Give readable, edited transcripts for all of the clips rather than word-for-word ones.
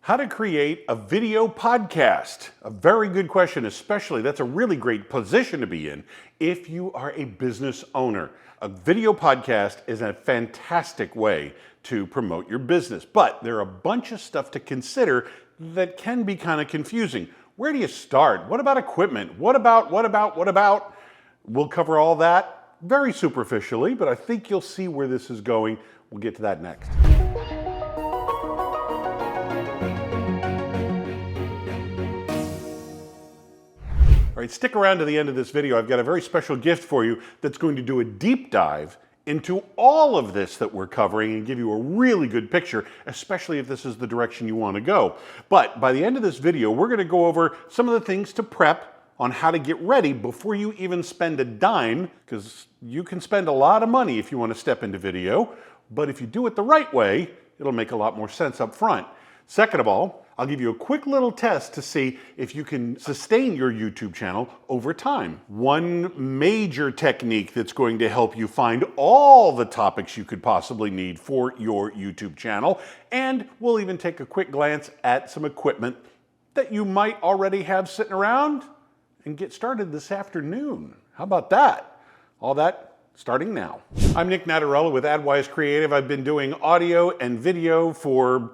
How to create a video podcast. A very good question, especially that's a really great position to be in if you are a business owner. A video podcast is a fantastic way to promote your business, but there are a bunch of stuff to consider that can be kind of confusing. Where do you start? What about equipment? What about? We'll cover all that very superficially, but I think you'll see where this is going. We'll get to that next. All right, stick around to the end of this video. I've got a very special gift for you that's going to do a deep dive into all of this that we're covering and give you a really good picture, especially if this is the direction you want to go. But by the end of this video, we're going to go over some of the things to prep on how to get ready before you even spend a dime, because you can spend a lot of money if you want to step into video, but if you do it the right way, it'll make a lot more sense up front. Second of all, I'll give you a quick little test to see if you can sustain your YouTube channel over time. One major technique that's going to help you find all the topics you could possibly need for your YouTube channel. And we'll even take a quick glance at some equipment that you might already have sitting around and get started this afternoon. How about that? All that starting now. I'm Nick Natarella with AdWise Creative. I've been doing audio and video for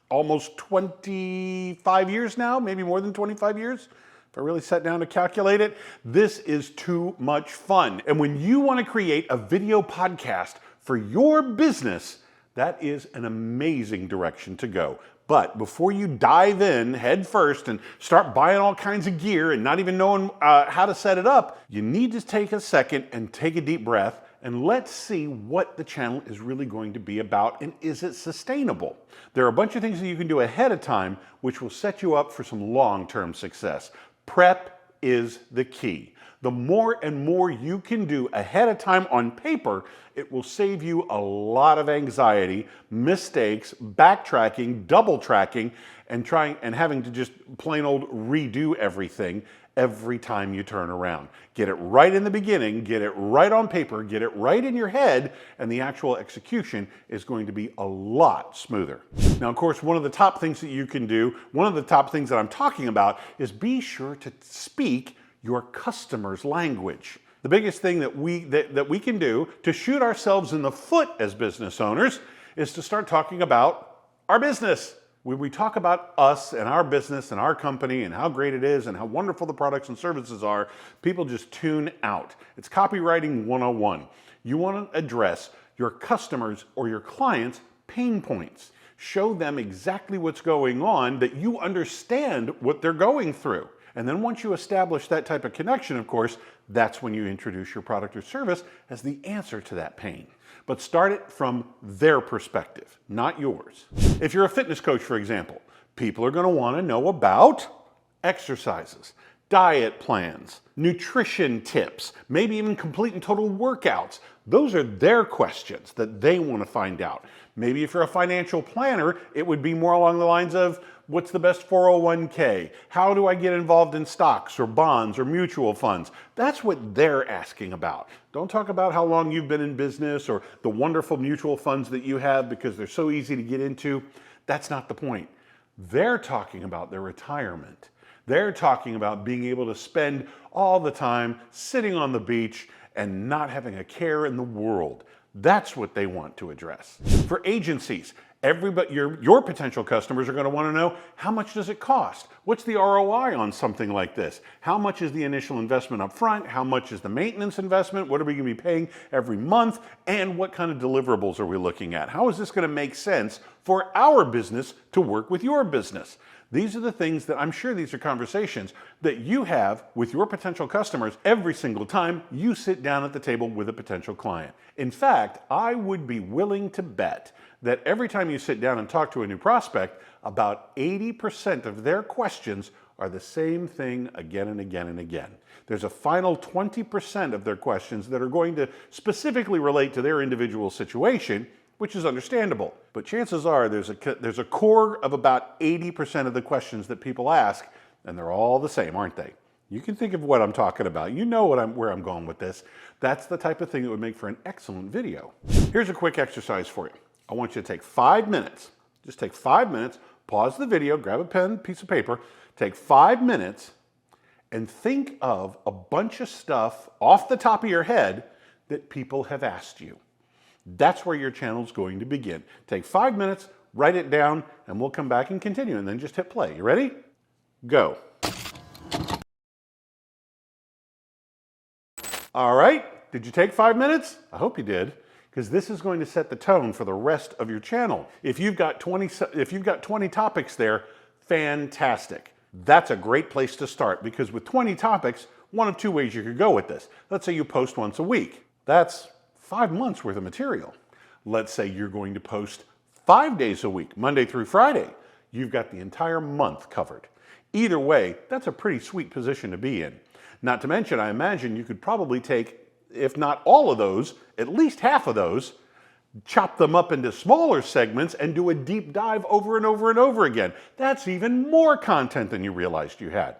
almost 25 years now, maybe more than 25 years. If I really sat down to calculate it, this is too much fun. And when you want to create a video podcast for your business, that is an amazing direction to go. But before you dive in head first and start buying all kinds of gear and not even knowing how to set it up, you need to take a second and take a deep breath and let's see what the channel is really going to be about and is it sustainable. There are a bunch of things that you can do ahead of time which will set you up for some long-term success. Prep is the key. The more and more you can do ahead of time on paper, it will save you a lot of anxiety, mistakes, backtracking, double tracking, and having to just plain old redo everything every time you turn around. Get it right in the beginning, get it right on paper, get it right in your head, and the actual execution is going to be a lot smoother. Now, of course, one of the top things that you can do, one of the top things that I'm talking about is be sure to speak your customer's language. The biggest thing that we can do to shoot ourselves in the foot as business owners is to start talking about our business. When we talk about us and our business and our company and how great it is and how wonderful the products and services are, people just tune out. It's copywriting 101. You want to address your customers or your clients' pain points. Show them exactly what's going on, that you understand what they're going through. And then once you establish that type of connection, of course, that's when you introduce your product or service as the answer to that pain. But start it from their perspective, not yours. If you're a fitness coach, for example, people are going to want to know about exercises, diet plans, nutrition tips, maybe even complete and total workouts. Those are their questions that they want to find out. Maybe if you're a financial planner, it would be more along the lines of, what's the best 401k? How do I get involved in stocks or bonds or mutual funds? That's what they're asking about. Don't talk about how long you've been in business or the wonderful mutual funds that you have because they're so easy to get into. That's not the point. They're talking about their retirement. They're talking about being able to spend all the time sitting on the beach and not having a care in the world. That's what they want to address. For agencies, your potential customers are going to want to know, how much does it cost? What's the ROI on something like this? How much is the initial investment up front? How much is the maintenance investment? What are we going to be paying every month? And what kind of deliverables are we looking at? How is this going to make sense for our business to work with your business? These are the things that I'm sure these are conversations that you have with your potential customers every single time you sit down at the table with a potential client. In fact, I would be willing to bet that every time you sit down and talk to a new prospect, about 80% of their questions are the same thing again and again and again. There's a final 20% of their questions that are going to specifically relate to their individual situation, which is understandable. But chances are there's a core of about 80% of the questions that people ask, and they're all the same, aren't they? You can think of what I'm talking about. You know where I'm going with this. That's the type of thing that would make for an excellent video. Here's a quick exercise for you. I want you to take 5 minutes. Just take 5 minutes, pause the video, grab a pen, piece of paper, take 5 minutes, and think of a bunch of stuff off the top of your head that people have asked you. That's where your channel's going to begin. Take 5 minutes, write it down, and we'll come back and continue, and then just hit play. You ready? Go. All right, did you take 5 minutes? I hope you did, because this is going to set the tone for the rest of your channel. If you've got 20 topics there, fantastic. That's a great place to start, because with 20 topics, one of two ways you could go with this. Let's say you post once a week. That's 5 months worth of material. Let's say you're going to post 5 days a week, Monday through Friday. You've got the entire month covered. Either way, that's a pretty sweet position to be in. Not to mention, I imagine you could probably take, if not all of those, at least half of those, chop them up into smaller segments and do a deep dive over and over and over again. That's even more content than you realized you had.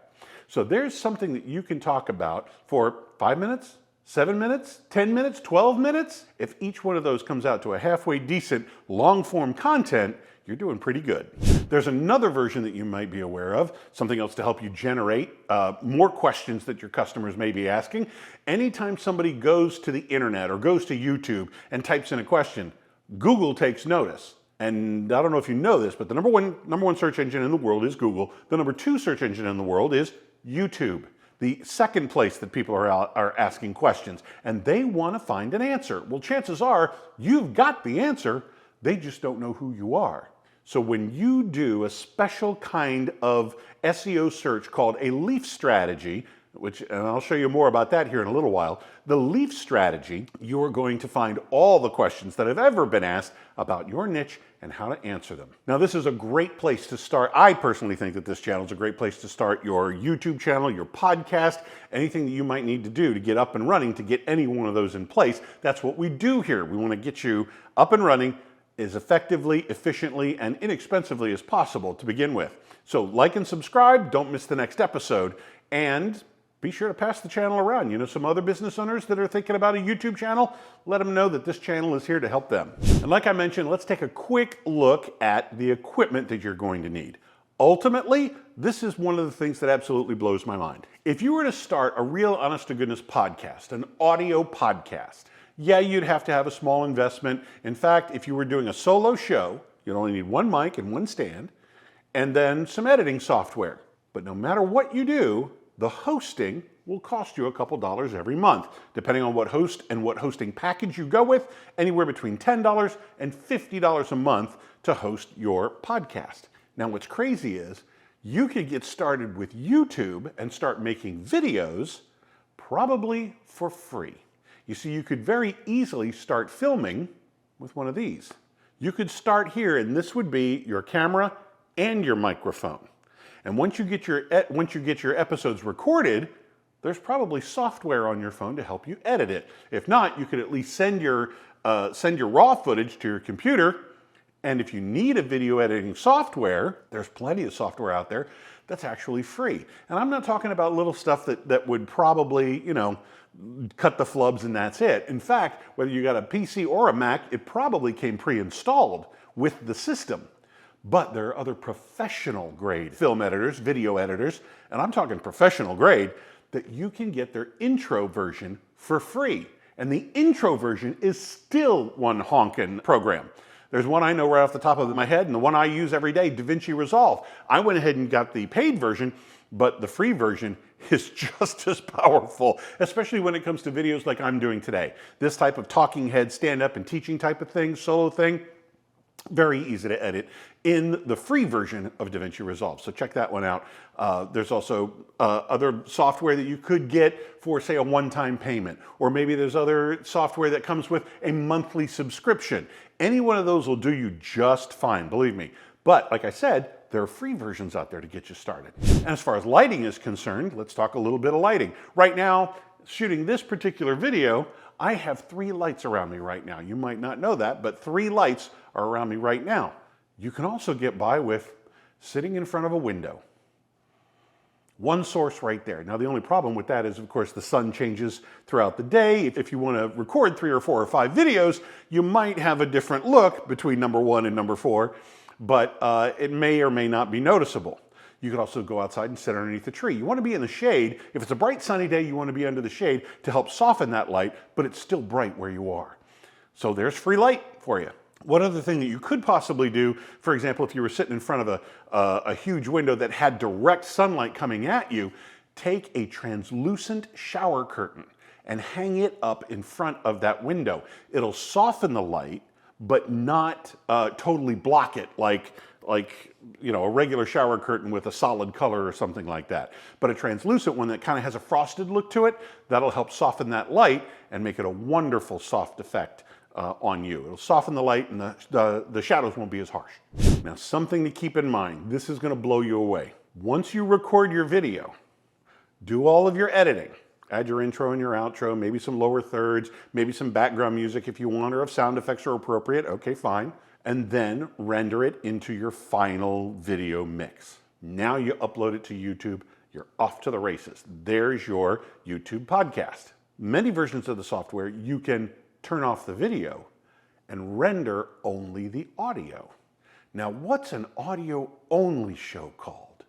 So there's something that you can talk about for 5 minutes, 7 minutes, 10 minutes, 12 minutes. If each one of those comes out to a halfway decent long-form content, you're doing pretty good. There's another version that you might be aware of, something else to help you generate more questions that your customers may be asking. Anytime somebody goes to the internet or goes to YouTube and types in a question, Google takes notice. And I don't know if you know this, but the number one search engine in the world is Google. The number 2 search engine in the world is YouTube. The second place that people are asking questions, and they want to find an answer. Well, chances are you've got the answer, they just don't know who you are. So when you do a special kind of SEO search called a leaf strategy, and I'll show you more about that here in a little while, the leaf strategy, you're going to find all the questions that have ever been asked about your niche and how to answer them. Now, this is a great place to start. I personally think that this channel is a great place to start your YouTube channel, your podcast, anything that you might need to do to get up and running to get any one of those in place. That's what we do here. We want to get you up and running as effectively, efficiently, and inexpensively as possible to begin with. So like and subscribe, don't miss the next episode, and be sure to pass the channel around. You know some other business owners that are thinking about a YouTube channel? Let them know that this channel is here to help them. And like I mentioned, let's take a quick look at the equipment that you're going to need. Ultimately, this is one of the things that absolutely blows my mind. If you were to start a real honest-to-goodness podcast, an audio podcast, yeah, you'd have to have a small investment. In fact, if you were doing a solo show, you'd only need one mic and one stand, and then some editing software. But no matter what you do, the hosting will cost you a couple dollars every month, depending on what host and what hosting package you go with, anywhere between $10 and $50 a month to host your podcast. Now, what's crazy is you could get started with YouTube and start making videos probably for free. You see, you could very easily start filming with one of these. You could start here, and this would be your camera and your microphone. And once you get your episodes recorded, there's probably software on your phone to help you edit it. If not, you could at least send your raw footage to your computer. And if you need a video editing software, there's plenty of software out there that's actually free. And I'm not talking about little stuff that would probably, cut the flubs and that's it. In fact, whether you got a PC or a Mac, it probably came pre-installed with the system. But there are other professional grade film editors, video editors, and I'm talking professional grade, that you can get their intro version for free. And the intro version is still one honkin' program. There's one I know right off the top of my head, and the one I use every day, DaVinci Resolve. I went ahead and got the paid version, but the free version is just as powerful, especially when it comes to videos like I'm doing today. This type of talking head, stand-up and teaching type of thing, solo thing, very easy to edit in the free version of DaVinci Resolve. So check that one out. There's also other software that you could get for, say, a one-time payment. Or maybe there's other software that comes with a monthly subscription. Any one of those will do you just fine, believe me. But like I said, there are free versions out there to get you started. And as far as lighting is concerned, let's talk a little bit of lighting. Right now, shooting this particular video, I have 3 lights around me right now. You might not know that, but 3 lights are around me right now. You can also get by with sitting in front of a window. One source right there. Now, the only problem with that is, of course, the sun changes throughout the day. If you want to record 3 or 4 or 5 videos, you might have a different look between number 1 and number 4. but it may or may not be noticeable. You could also go outside and sit underneath a tree. You want to be in the shade. If it's a bright sunny day, you want to be under the shade to help soften that light, but it's still bright where you are. So there's free light for you. One other thing that you could possibly do, for example, if you were sitting in front of a huge window that had direct sunlight coming at you, take a translucent shower curtain and hang it up in front of that window. It'll soften the light, but not totally block it like you know, a regular shower curtain with a solid color or something like that. But a translucent one that kind of has a frosted look to it, that'll help soften that light and make it a wonderful soft effect on you. It'll soften the light and the shadows won't be as harsh. Now, something to keep in mind, this is going to blow you away. Once you record your video, do all of your editing. Add your intro and your outro, maybe some lower thirds, maybe some background music if you want, or if sound effects are appropriate, okay, fine. And then render it into your final video mix. Now you upload it to YouTube, you're off to the races. There's your YouTube podcast. Many versions of the software, you can turn off the video and render only the audio. Now, what's an audio-only show called?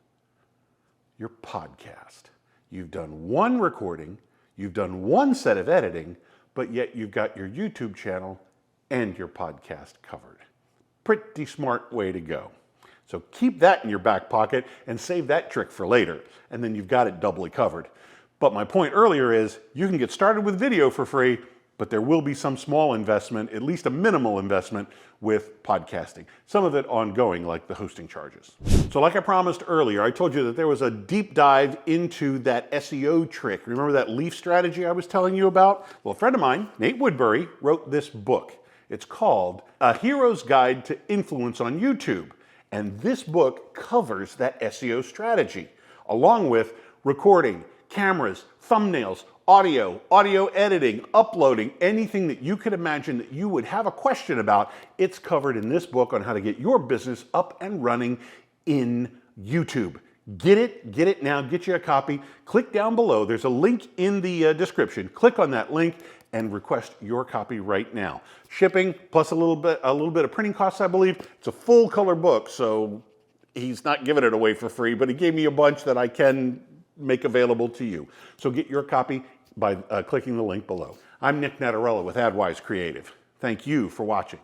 Your podcast. You've done one recording, you've done one set of editing, but yet you've got your YouTube channel and your podcast covered. Pretty smart way to go. So keep that in your back pocket and save that trick for later, and then you've got it doubly covered. But my point earlier is you can get started with video for free, but there will be some small investment, at least a minimal investment, with podcasting. Some of it ongoing, like the hosting charges. So like I promised earlier, I told you that there was a deep dive into that SEO trick. Remember that leaf strategy I was telling you about? Well, a friend of mine, Nate Woodbury, wrote this book. It's called A Hero's Guide to Influence on YouTube. And this book covers that SEO strategy, along with recording, cameras, thumbnails, audio editing, uploading, anything that you could imagine that you would have a question about. It's covered in this book on how to get your business up and running in YouTube. Get it now, get you a copy. Click down below. There's a link in the description. Click on that link and request your copy right now. Shipping plus a little bit of printing costs, I believe. It's a full color book, so he's not giving it away for free, but he gave me a bunch that I can make available to you. So get your copy by clicking the link below. I'm Nick Nettarella with AdWise Creative. Thank you for watching.